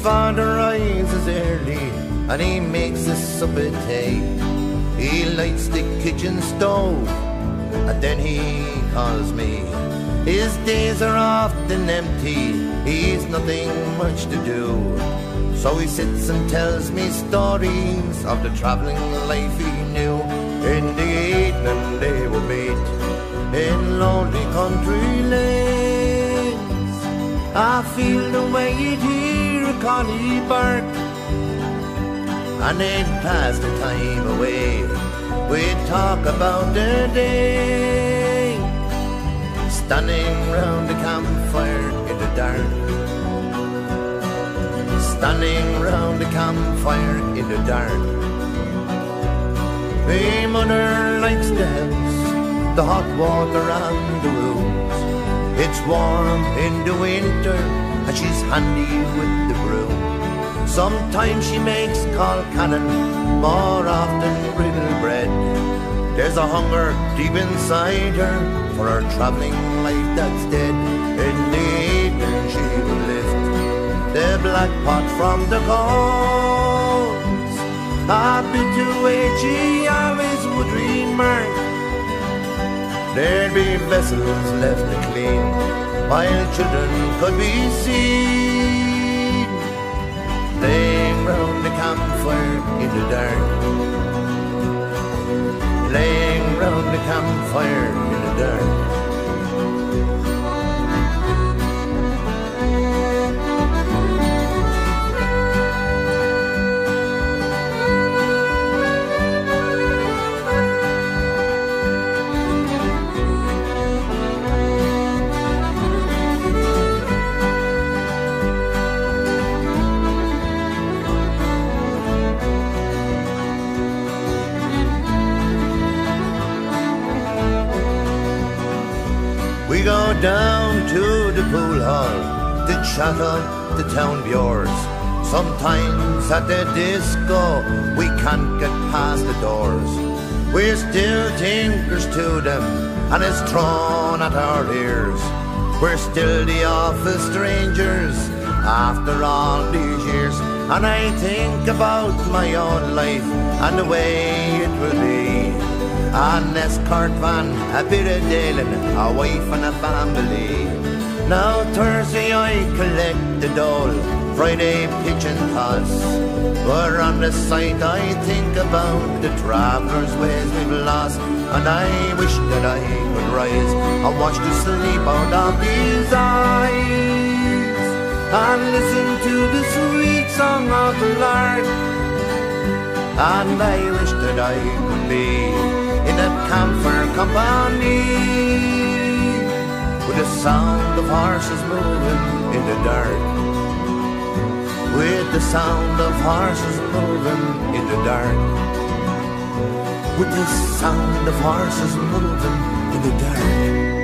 father rises early and he makes a sup of tea. He lights the kitchen stove and then he calls me. His days are often empty, he's nothing much to do. So he sits and tells me stories of the travelling life he knew. In the evening they would meet in lonely country lanes. I feel the way you'd hear a collie bark, and they'd pass the time away. We'd talk about their day, standing round the campfire in the dark. Standing round the campfire in the dark. My mother likes the house, the hot water and the rooms. It's warm in the winter and she's handy with the broom. Sometimes she makes call cannon, more often griddle bread. There's a hunger deep inside her for her travelling life that's dead. In the evening she will lift the black pot from the coals. A bit to which she always would remark, there'd be vessels left to clean while children could be seen playing round the campfire in the dark. Playing round the campfire in the dark. We go down to the pool hall to chat up the town bures. Sometimes at the disco we can't get past the doors. We're still tinkers to them and it's thrown at our ears. We're still the office strangers after all these years. And I think about my own life and the way it will be. An escort van, a bit of dealing, a wife and a family. Now Thursday I collect the dole, Friday pitch and toss. But on the side I think about the travellers' ways we've lost. And I wish that I could rise and watch the sleep out of these eyes, and listen to the sweet song of the lark. And I wish that I could be in a campfire company, with the sound of horses moving in the dark. With the sound of horses moving in the dark. With the sound of horses moving in the dark.